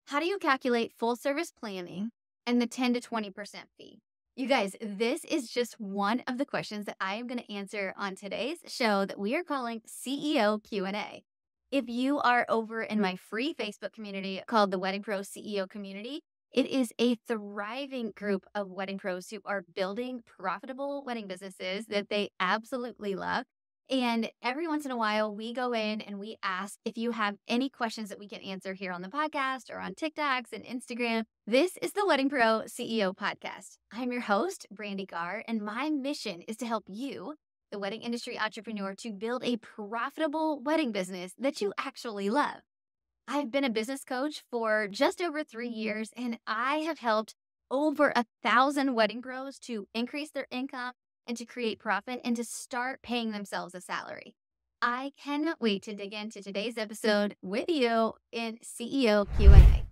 How do you calculate full service planning and the 10 to 20% fee? You guys, this is just one of the questions that I am going to answer on today's show that we are calling CEO Q&A. If you are over in my free Facebook community called the Wedding Pro CEO Community, it is a thriving group of wedding pros who are building profitable wedding businesses that they absolutely love. And every once in a while, we go in and we ask if you have any questions that we can answer here on the podcast or on TikToks and Instagram. This is the Wedding Pro CEO podcast. I'm your host, Brandee, and my mission is to help you, the wedding industry entrepreneur, to build a profitable wedding business that you actually love. I've been a business coach for just over 3 years, and I have helped over 1,000 wedding pros to increase their income and to create profit and to start paying themselves a salary. I cannot wait to dig into today's episode with you in CEO Q&A.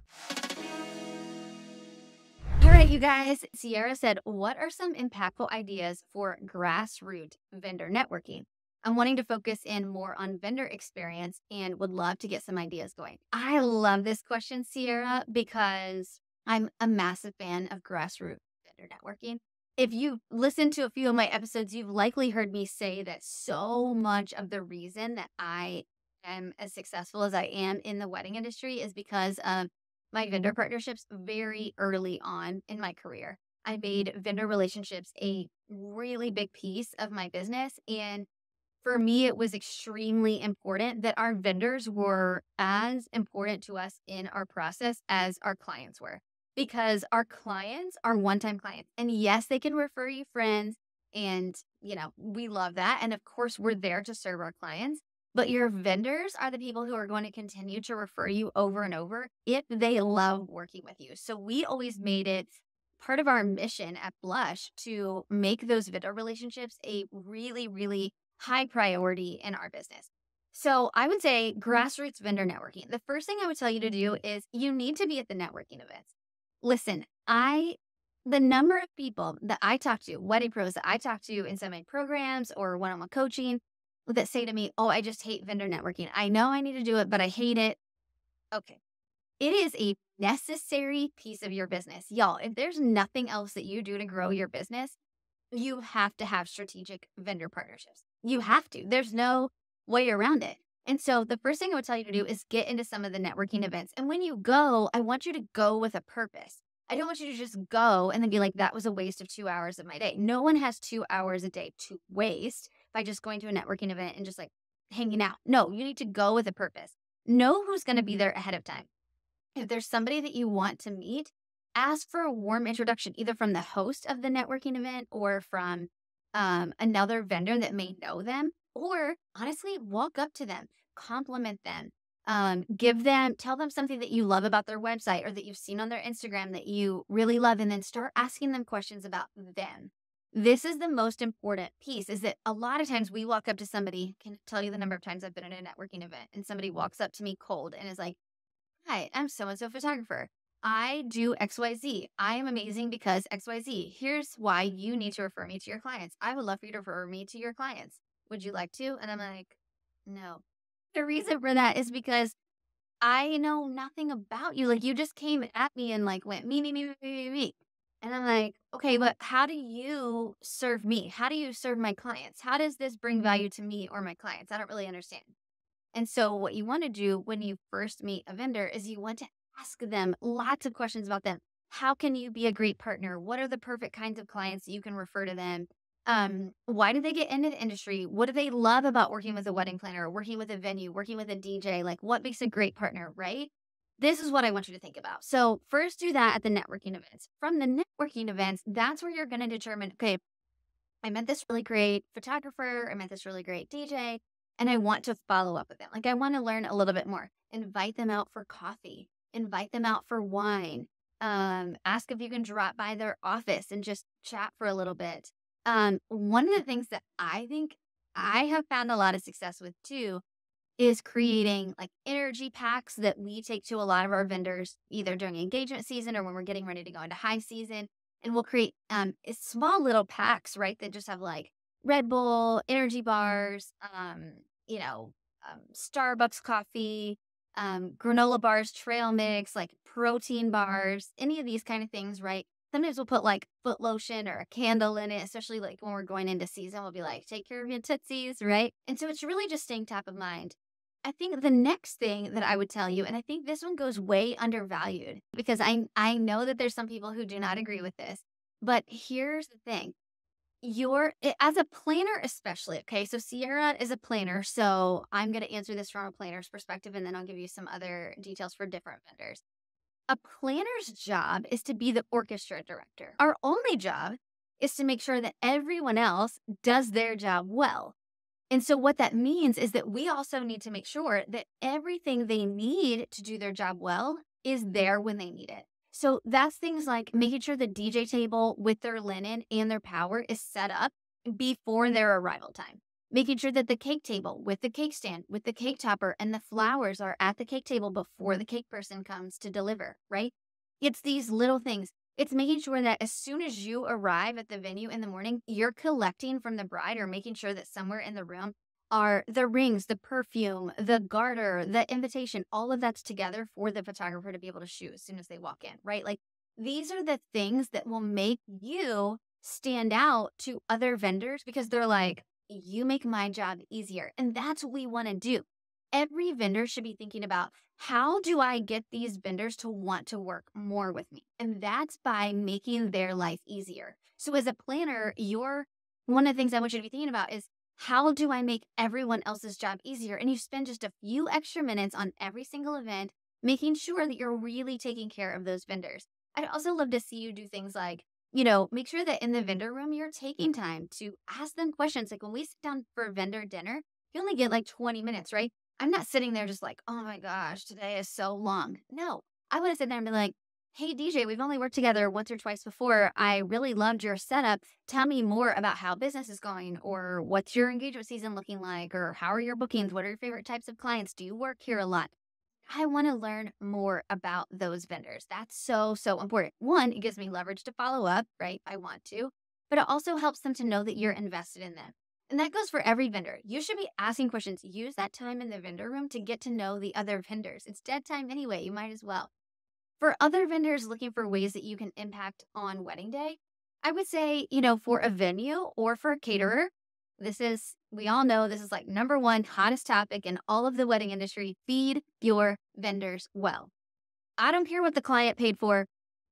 All right, you guys, Sierra said, what are some impactful ideas for grassroots vendor networking? I'm wanting to focus in more on vendor experience and would love to get some ideas going. I love this question, Sierra, because I'm a massive fan of grassroots vendor networking. If you've listened to a few of my episodes, you've likely heard me say that so much of the reason that I am as successful as I am in the wedding industry is because of my vendor partnerships very early on in my career. I made vendor relationships a really big piece of my business. And for me, it was extremely important that our vendors were as important to us in our process as our clients were, because our clients are one-time clients. And yes, they can refer you friends. And, we love that. And of course, we're there to serve our clients. But your vendors are the people who are going to continue to refer you over and over if they love working with you. So we always made it part of our mission at Blush to make those vendor relationships a really, really high priority in our business. So I would say grassroots vendor networking. The first thing I would tell you to do is you need to be at the networking events. Listen, the number of people that I talk to, wedding pros that I talk to in some of my programs or one-on-one coaching that say to me, oh, I just hate vendor networking. I know I need to do it, but I hate it. Okay. It is a necessary piece of your business. Y'all, if there's nothing else that you do to grow your business, you have to have strategic vendor partnerships. You have to. There's no way around it. And so the first thing I would tell you to do is get into some of the networking events. And when you go, I want you to go with a purpose. I don't want you to just go and then be like, that was a waste of 2 hours of my day. No one has 2 hours a day to waste by just going to a networking event and just like hanging out. No, you need to go with a purpose. Know who's going to be there ahead of time. If there's somebody that you want to meet, ask for a warm introduction, either from the host of the networking event or from another vendor that may know them, or honestly, walk up to them, compliment them, tell them something that you love about their website or that you've seen on their Instagram that you really love, and then start asking them questions about them. This is the most important piece, is that a lot of times we walk up to somebody, can tell you the number of times I've been at a networking event and somebody walks up to me cold and is like, hi, I'm so-and-so photographer. I do XYZ. I am amazing because XYZ. Here's why you need to refer me to your clients. I would love for you to refer me to your clients. Would you like to? And I'm like, no. The reason for that is because I know nothing about you. Like, you just came at me and like went me. And I'm like, okay, but how do you serve me? How do you serve my clients? How does this bring value to me or my clients? I don't really understand. And so what you want to do when you first meet a vendor is you want to ask them lots of questions about them. How can you be a great partner? What are the perfect kinds of clients that you can refer to them? Why did they get into the industry? What do they love about working with a wedding planner, working with a venue, working with a DJ? Like, what makes a great partner, right? This is what I want you to think about. So first do that at the networking events. From the networking events, that's where you're going to determine, okay, I met this really great photographer. I met this really great DJ. And I want to follow up with them. Like, I want to learn a little bit more. Invite them out for coffee. Invite them out for wine. Ask if you can drop by their office and just chat for a little bit. One of the things that I think I have found a lot of success with too is creating like energy packs that we take to a lot of our vendors, either during engagement season or when we're getting ready to go into high season. And we'll create small little packs, right? That just have like Red Bull, energy bars, Starbucks coffee, granola bars, trail mix, like protein bars, any of these kind of things, right? Sometimes we'll put like foot lotion or a candle in it, especially like when we're going into season, we'll be like, take care of your tootsies, right? And so it's really just staying top of mind. I think the next thing that I would tell you, and I think this one goes way undervalued because I know that there's some people who do not agree with this, but here's the thing. As a planner especially, okay, so Sierra is a planner, so I'm going to answer this from a planner's perspective, and then I'll give you some other details for different vendors. A planner's job is to be the orchestra director. Our only job is to make sure that everyone else does their job well. And so what that means is that we also need to make sure that everything they need to do their job well is there when they need it. So that's things like making sure the DJ table with their linen and their power is set up before their arrival time. Making sure that the cake table with the cake stand, with the cake topper, and the flowers are at the cake table before the cake person comes to deliver, right? It's these little things. It's making sure that as soon as you arrive at the venue in the morning, you're collecting from the bride or making sure that somewhere in the room are the rings, the perfume, the garter, the invitation, all of that's together for the photographer to be able to shoot as soon as they walk in, right? Like these are the things that will make you stand out to other vendors because they're like, you make my job easier. And that's what we want to do. Every vendor should be thinking about how do I get these vendors to want to work more with me? And that's by making their life easier. So as a planner, one of the things I want you to be thinking about is how do I make everyone else's job easier? And you spend just a few extra minutes on every single event, making sure that you're really taking care of those vendors. I'd also love to see you do things like, make sure that in the vendor room, you're taking time to ask them questions. Like when we sit down for vendor dinner, you only get like 20 minutes, right? I'm not sitting there just like, oh my gosh, today is so long. No, I would have sat there and been like, hey, DJ, we've only worked together once or twice before. I really loved your setup. Tell me more about how business is going, or what's your engagement season looking like, or how are your bookings? What are your favorite types of clients? Do you work here a lot? I want to learn more about those vendors. That's so, so important. One, it gives me leverage to follow up, right? I want to, but it also helps them to know that you're invested in them. And that goes for every vendor. You should be asking questions. Use that time in the vendor room to get to know the other vendors. It's dead time anyway. You might as well. For other vendors looking for ways that you can impact on wedding day, I would say, for a venue or for a caterer, we all know this is like number one hottest topic in all of the wedding industry. Feed your vendors well. I don't care what the client paid for.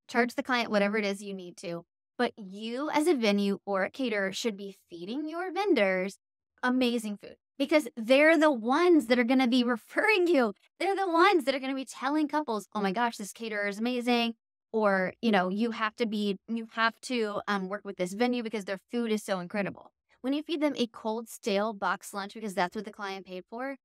Charge the client whatever it is you need to. But you as a venue or a caterer should be feeding your vendors amazing food because they're the ones that are going to be referring you. They're the ones that are going to be telling couples, oh my gosh, this caterer is amazing. Or, you have to work with this venue because their food is so incredible. When you feed them a cold, stale box lunch because that's what the client paid for,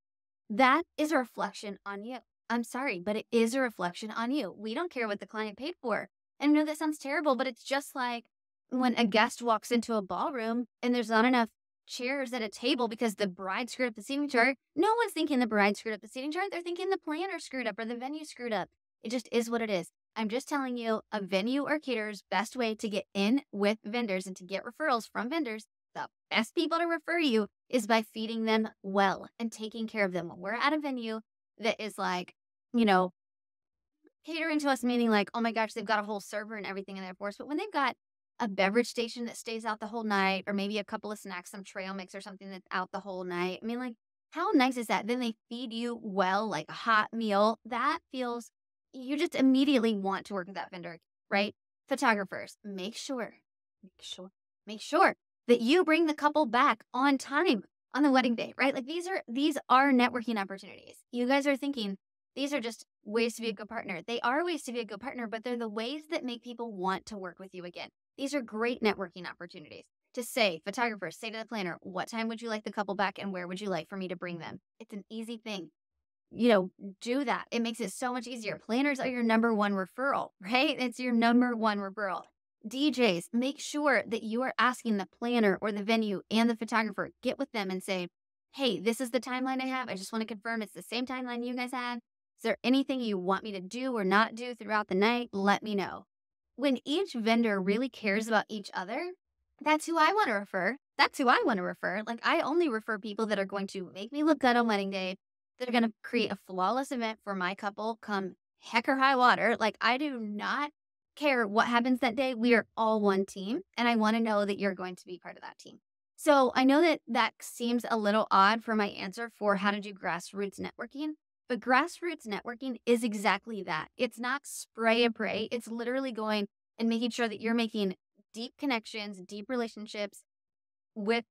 that is a reflection on you. I'm sorry, but it is a reflection on you. We don't care what the client paid for. And I know that sounds terrible, but it's just like when a guest walks into a ballroom and there's not enough chairs at a table because the bride screwed up the seating chart. No one's thinking the bride screwed up the seating chart. They're thinking the planner screwed up or the venue screwed up. It just is what it is. I'm just telling you, a venue or caterer's best way to get in with vendors and to get referrals from vendors, the best people to refer you is by feeding them well and taking care of them. When we're at a venue that is like, catering to us, meaning like, oh my gosh, they've got a whole server and everything in there for us. But when they've got a beverage station that stays out the whole night, or maybe a couple of snacks, some trail mix or something that's out the whole night. I mean, like, how nice is that? Then they feed you well, like a hot meal. That feels, you just immediately want to work with that vendor, right? Photographers, make sure that you bring the couple back on time on the wedding day, right? Like these are networking opportunities. You guys are thinking, these are just ways to be a good partner. They are ways to be a good partner, but they're the ways that make people want to work with you again. These are great networking opportunities to say, photographers, say to the planner, what time would you like the couple back and where would you like for me to bring them? It's an easy thing. Do that. It makes it so much easier. Planners are your number one referral, right? It's your number one referral. DJs, make sure that you are asking the planner or the venue and the photographer, get with them and say, hey, this is the timeline I have. I just want to confirm it's the same timeline you guys had. Is there anything you want me to do or not do throughout the night? Let me know. When each vendor really cares about each other, that's who I want to refer. Like I only refer people that are going to make me look good on wedding day, that are going to create a flawless event for my couple come heck or high water. Like, I do not care what happens that day. We are all one team, and I want to know that you're going to be part of that team. So I know that that seems a little odd for my answer for how to do grassroots networking, but grassroots networking is exactly that. It's not spray and pray. It's literally going and making sure that you're making deep connections, deep relationships with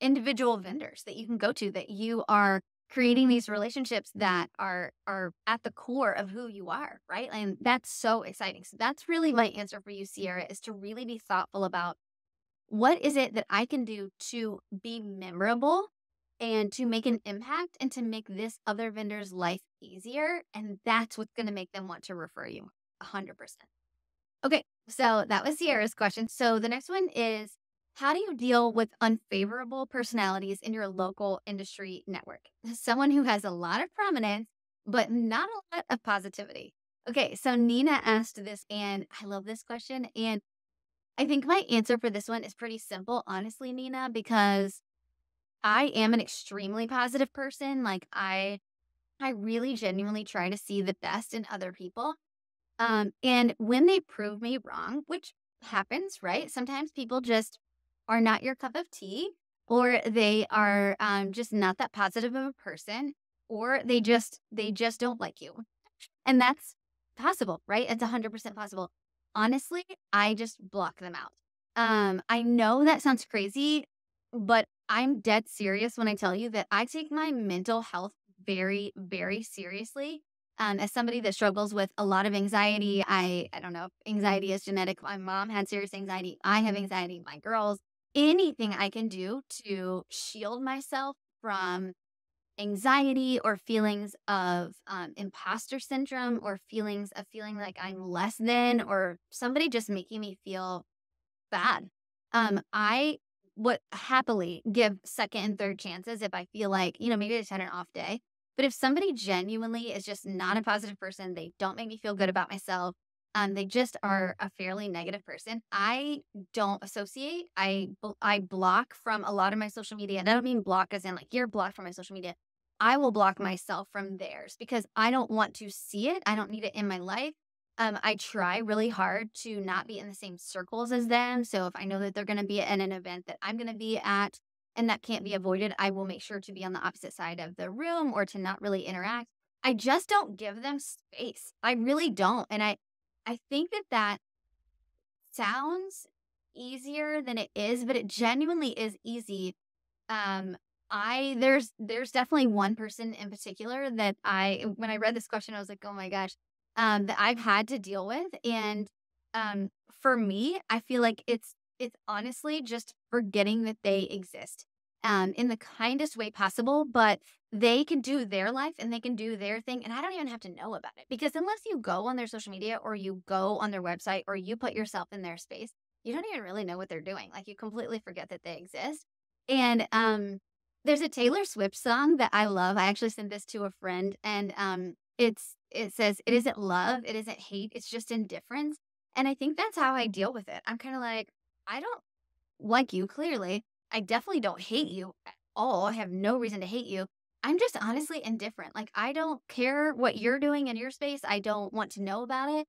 individual vendors that you can go to, that you are creating these relationships that are at the core of who you are, right? And that's so exciting. So that's really my answer for you, Sierra, is to really be thoughtful about what is it that I can do to be memorable and to make an impact and to make this other vendor's life easier. And that's what's going to make them want to refer you 100%. Okay, so that was Sierra's question. So the next one is, how do you deal with unfavorable personalities in your local industry network? Someone who has a lot of prominence, but not a lot of positivity. Okay, so Nina asked this, and I love this question. And I think my answer for this one is pretty simple, honestly, Nina, because I am an extremely positive person. Like, I really genuinely try to see the best in other people. And when they prove me wrong, which happens, right? Sometimes people just are not your cup of tea, or they are just not that positive of a person, or they just don't like you. And that's possible, right? It's 100% possible. Honestly, I just block them out. I know that sounds crazy, but I'm dead serious when I tell you that I take my mental health very, very seriously. As somebody that struggles with a lot of anxiety, I don't know if anxiety is genetic. My mom had serious anxiety. I have anxiety. My girls, anything I can do to shield myself from anxiety or feelings of imposter syndrome, or feelings of feeling like I'm less than, or somebody just making me feel bad. I would happily give second and third chances if I feel like, maybe I just had an off day. But if somebody genuinely is just not a positive person, they don't make me feel good about myself, they just are a fairly negative person, I don't associate. I block from a lot of my social media. And I don't mean block as in like you're blocked from my social media. I will block myself from theirs because I don't want to see it. I don't need it in my life. I try really hard to not be in the same circles as them. So if I know that they're going to be at an event that I'm going to be at and that can't be avoided, I will make sure to be on the opposite side of the room or to not really interact. I just don't give them space. I really don't. And I think that that sounds easier than it is, but it genuinely is easy. um, there's definitely one person in particular that when I read this question, I was like, oh my gosh, that I've had to deal with. And for me, I feel like it's honestly just forgetting that they exist, in the kindest way possible, but they can do their life and they can do their thing. And I don't even have to know about it, because unless you go on their social media or you go on their website or you put yourself in their space, you don't even really know what they're doing. Like, you completely forget that they exist. And there's a Taylor Swift song that I love. I actually sent this to a friend, and it says, "It isn't love, it isn't hate, it's just indifference." And I think that's how I deal with it. I'm kind of like, I don't like you, clearly. I definitely don't hate you at all. I have no reason to hate you. I'm just honestly indifferent. Like, I don't care what you're doing in your space. I don't want to know about it.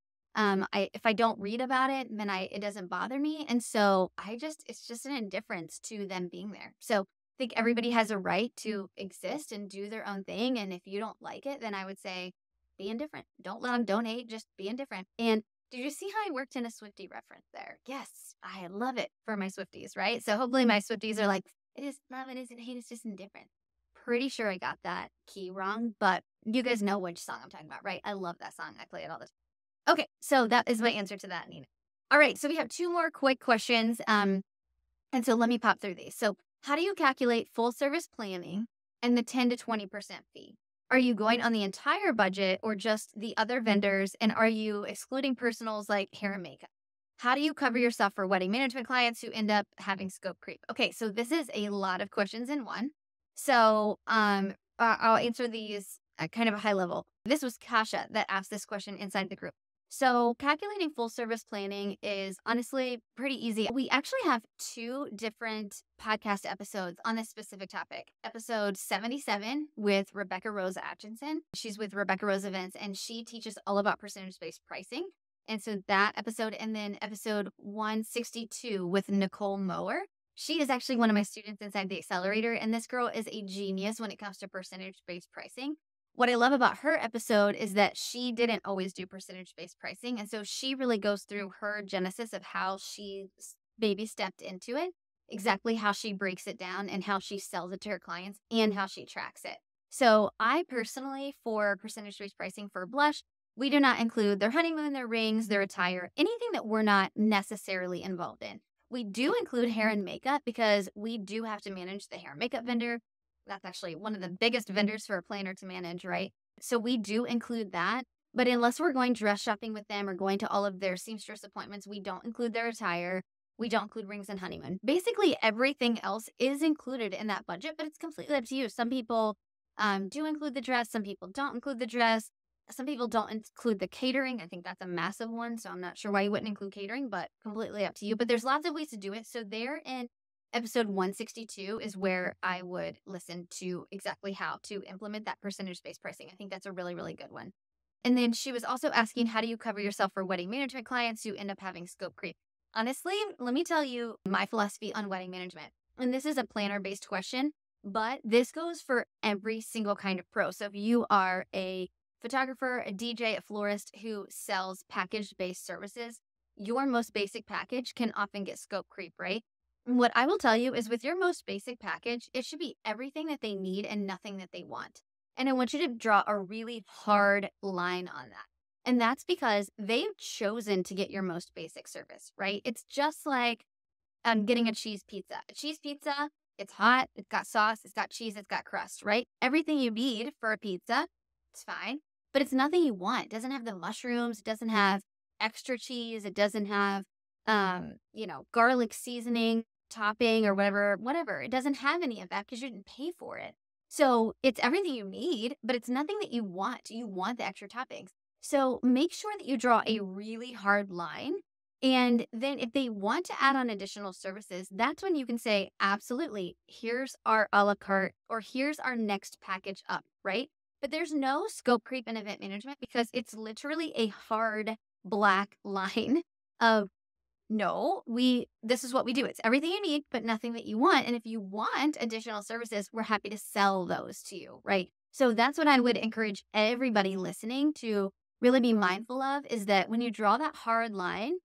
If I don't read about it, then it doesn't bother me. And so it's just an indifference to them being there. So I think everybody has a right to exist and do their own thing. And if you don't like it, then I would say be indifferent. Don't love, don't hate, just be indifferent. And did you see how I worked in a Swiftie reference there? Yes, I love it for my Swifties, right? So hopefully my Swifties are like, it is love, it isn't hate, it's just indifferent. Pretty sure I got that key wrong, but you guys know which song I'm talking about, right? I love that song. I play it all the time. Okay, so that is my answer to that, Nina. All right, so we have two more quick questions. And so let me pop through these. So how do you calculate full service planning and the 10 to 20% fee? Are you going on the entire budget or just the other vendors? And are you excluding personals like hair and makeup? How do you cover yourself for wedding management clients who end up having scope creep? Okay, so this is a lot of questions in one. So I'll answer these at kind of a high level. This was Kasha that asked this question inside the group. So calculating full service planning is honestly pretty easy. We actually have two different podcast episodes on this specific topic. Episode 77 with Rebecca Rose Atchison. She's with Rebecca Rose Events, and she teaches all about percentage-based pricing. And so that episode, and then episode 162 with Nicole Mower. She is actually one of my students inside the Accelerator, and this girl is a genius when it comes to percentage-based pricing. What I love about her episode is that she didn't always do percentage-based pricing. And so she really goes through her genesis of how she baby stepped into it, exactly how she breaks it down and how she sells it to her clients and how she tracks it. So I personally, for percentage-based pricing for Blush, we do not include their honeymoon, their rings, their attire, anything that we're not necessarily involved in. We do include hair and makeup because we do have to manage the hair and makeup vendor. That's actually one of the biggest vendors for a planner to manage, right? So we do include that. But unless we're going dress shopping with them or going to all of their seamstress appointments, we don't include their attire. We don't include rings and honeymoon. Basically, everything else is included in that budget, but it's completely up to you. Some people do include the dress. Some people don't include the dress. Some people don't include the catering. I think that's a massive one. So I'm not sure why you wouldn't include catering, but completely up to you. But there's lots of ways to do it. So there in episode 162 is where I would listen to exactly how to implement that percentage-based pricing. I think that's a really, really good one. And then she was also asking, how do you cover yourself for wedding management clients who end up having scope creep? Honestly, let me tell you my philosophy on wedding management. And this is a planner-based question, but this goes for every single kind of pro. So if you are a photographer, a DJ, a florist who sells package-based services, your most basic package can often get scope creep, right? What I will tell you is with your most basic package, it should be everything that they need and nothing that they want. And I want you to draw a really hard line on that. And that's because they've chosen to get your most basic service, right? It's just like getting a cheese pizza. A cheese pizza, it's hot, it's got sauce, it's got cheese, it's got crust, right? Everything you need for a pizza, it's fine, but it's nothing you want. It doesn't have the mushrooms, it doesn't have extra cheese, it doesn't have, garlic seasoning, topping or whatever. It doesn't have any of that because you didn't pay for it. So it's everything you need, but it's nothing that you want. You want the extra toppings. So make sure that you draw a really hard line. And then if they want to add on additional services, that's when you can say, absolutely, here's our a la carte or here's our next package up, right? But there's no scope creep in event management because it's literally a hard black line of, no, this is what we do. It's everything you need, but nothing that you want. And if you want additional services, we're happy to sell those to you, right? So that's what I would encourage everybody listening to really be mindful of, is that when you draw that hard line,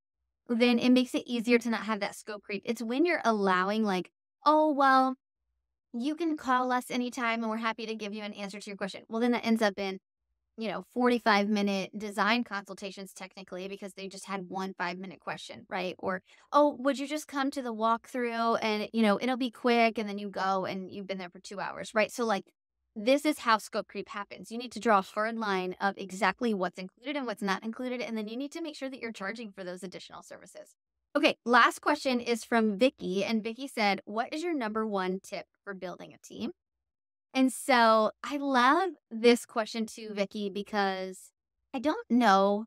then it makes it easier to not have that scope creep. It's when you're allowing like, oh, well, you can call us anytime and we're happy to give you an answer to your question. Well, then that ends up in 45-minute design consultations technically because they just had one 5-minute question, right? Or, oh, would you just come to the walkthrough and, it'll be quick and then you go and you've been there for 2 hours, right? So like, this is how scope creep happens. You need to draw a hard line of exactly what's included and what's not included. And then you need to make sure that you're charging for those additional services. Okay, last question is from Vicky. And Vicky said, what is your number one tip for building a team? And so I love this question too, Vicky, because I don't know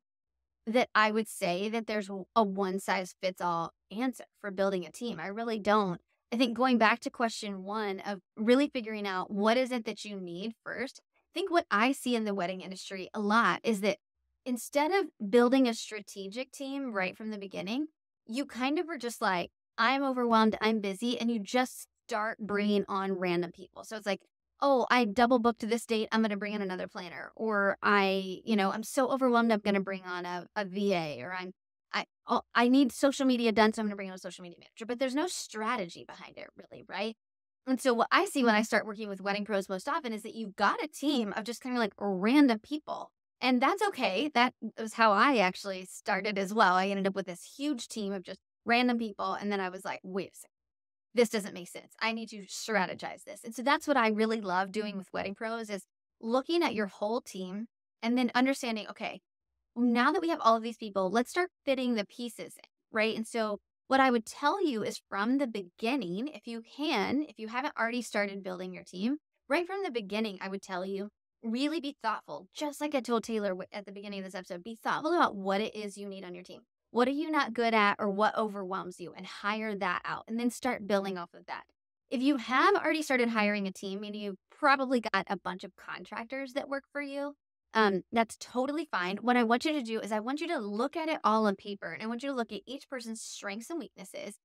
that I would say that there's a one size fits all answer for building a team. I really don't. I think going back to question one of really figuring out what is it that you need first, I think what I see in the wedding industry a lot is that instead of building a strategic team right from the beginning, you kind of are just like, I'm overwhelmed, I'm busy, and you just start bringing on random people. So it's like, oh, I double booked this date, I'm going to bring in another planner. Or I'm so overwhelmed, I'm going to bring on a VA. Or I need social media done, so I'm going to bring on a social media manager. But there's no strategy behind it really, right? And so what I see when I start working with wedding pros most often is that you've got a team of just kind of like random people. And that's okay. That was how I actually started as well. I ended up with this huge team of just random people. And then I was like, wait a second. This doesn't make sense. I need to strategize this. And so that's what I really love doing with wedding pros is looking at your whole team and then understanding, okay, now that we have all of these people, let's start fitting the pieces in, right? And so what I would tell you is from the beginning, if you haven't already started building your team, right from the beginning, I would tell you really be thoughtful. Just like I told Taylor at the beginning of this episode, be thoughtful about what it is you need on your team. What are you not good at or what overwhelms you, and hire that out and then start building off of that. If you have already started hiring a team, meaning you've probably got a bunch of contractors that work for you, that's totally fine. What I want you to do is I want you to look at it all on paper, and I want you to look at each person's strengths and weaknesses.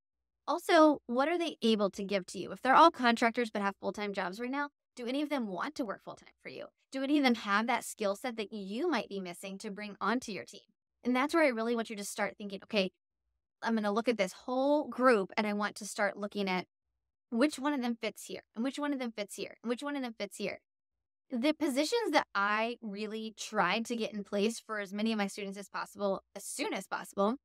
Also, what are they able to give to you? If they're all contractors but have full-time jobs right now, do any of them want to work full-time for you? Do any of them have that skill set that you might be missing to bring onto your team? And that's where I really want you to start thinking, okay, I'm going to look at this whole group and I want to start looking at which one of them fits here and which one of them fits here and which one of them fits here. The positions that I really tried to get in place for as many of my students as possible, as soon as possible,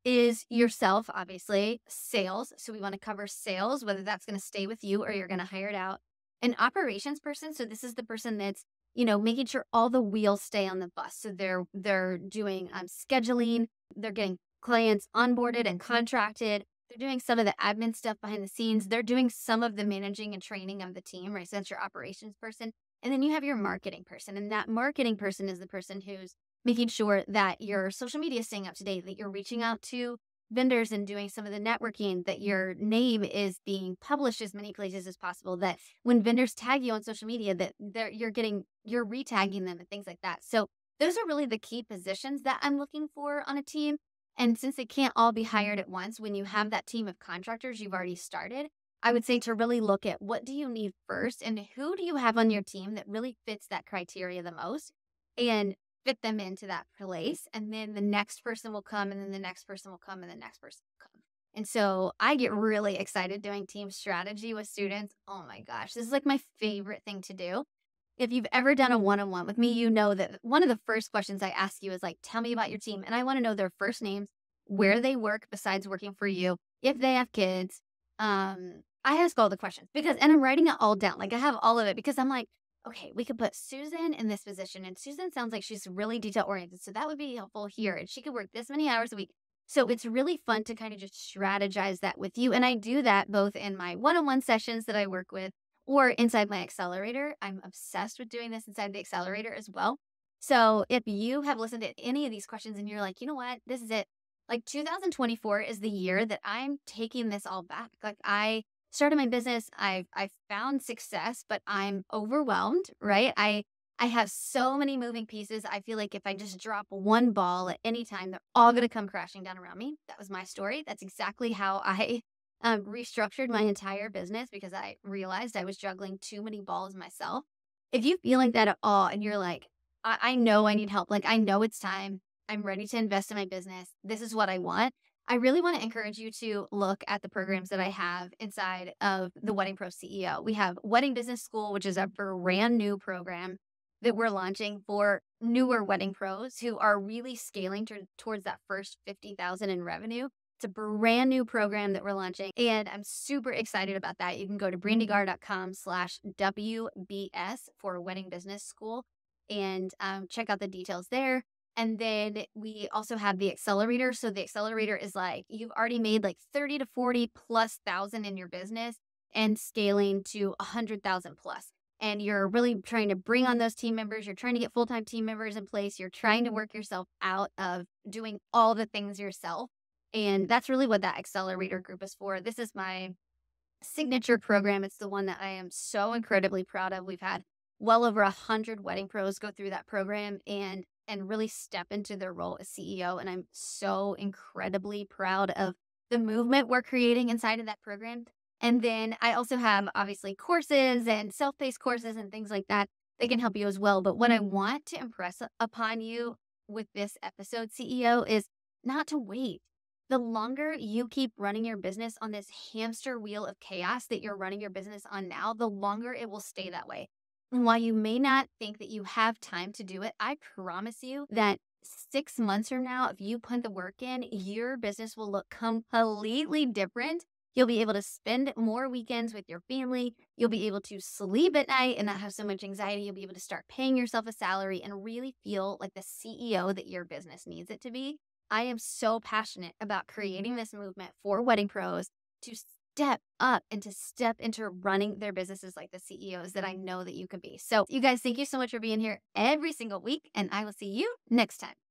is yourself, obviously, sales. So we want to cover sales, whether that's going to stay with you or you're going to hire it out. An operations person. So this is the person that's, making sure all the wheels stay on the bus. So they're doing scheduling, they're getting clients onboarded and contracted. They're doing some of the admin stuff behind the scenes. They're doing some of the managing and training of the team, right? So that's your operations person. And then you have your marketing person. And that marketing person is the person who's making sure that your social media is staying up to date, that you're reaching out to vendors and doing some of the networking, that your name is being published as many places as possible, that when vendors tag you on social media, that you're retagging them and things like that. So those are really the key positions that I'm looking for on a team. And since they can't all be hired at once, when you have that team of contractors you've already started, I would say to really look at what do you need first and who do you have on your team that really fits that criteria the most, and fit them into that place. And then the next person will come, and then the next person will come, and the next person will come. And so I get really excited doing team strategy with students. Oh my gosh, this is like my favorite thing to do. If you've ever done a one-on-one with me, you know that one of the first questions I ask you is like, tell me about your team. And I want to know their first names, where they work besides working for you, if they have kids. I ask all the questions and I'm writing it all down. Like I have all of it because I'm like, okay, we could put Susan in this position. And Susan sounds like she's really detail oriented. So that would be helpful here. And she could work this many hours a week. So it's really fun to kind of just strategize that with you. And I do that both in my one-on-one sessions that I work with or inside my Accelerator. I'm obsessed with doing this inside the Accelerator as well. So if you have listened to any of these questions and you're like, you know what, this is it. Like 2024 is the year that I'm taking this all back. Like I started my business. I found success, but I'm overwhelmed, right? I have so many moving pieces. I feel like if I just drop one ball at any time, they're all going to come crashing down around me. That was my story. That's exactly how I restructured my entire business because I realized I was juggling too many balls myself. If you feel like that at all and you're like, I know I need help. Like I know it's time. I'm ready to invest in my business. This is what I want. I really want to encourage you to look at the programs that I have inside of the Wedding Pro CEO. We have Wedding Business School, which is a brand new program that we're launching for newer wedding pros who are really scaling towards that first 50,000 in revenue. It's a brand new program that we're launching, and I'm super excited about that. You can go to brandeegar.com/WBS for Wedding Business School and check out the details there. And then we also have the Accelerator. So the Accelerator is like, you've already made like 30 to 40 plus thousand in your business and scaling to 100,000 plus. And you're really trying to bring on those team members. You're trying to get full-time team members in place. You're trying to work yourself out of doing all the things yourself. And that's really what that Accelerator group is for. This is my signature program. It's the one that I am so incredibly proud of. We've had well over 100 wedding pros go through that program and really step into their role as CEO. And I'm so incredibly proud of the movement we're creating inside of that program. And then I also have obviously courses and self-paced courses and things like that that can help you as well. But what I want to impress upon you with this episode, CEO, is not to wait. The longer you keep running your business on this hamster wheel of chaos that you're running your business on now, the longer it will stay that way. And while you may not think that you have time to do it, I promise you that 6 months from now, if you put the work in, your business will look completely different. You'll be able to spend more weekends with your family. You'll be able to sleep at night and not have so much anxiety. You'll be able to start paying yourself a salary and really feel like the CEO that your business needs it to be. I am so passionate about creating this movement for wedding pros to step up and to step into running their businesses like the CEOs that I know that you can be. So, you guys, thank you so much for being here every single week, and I will see you next time.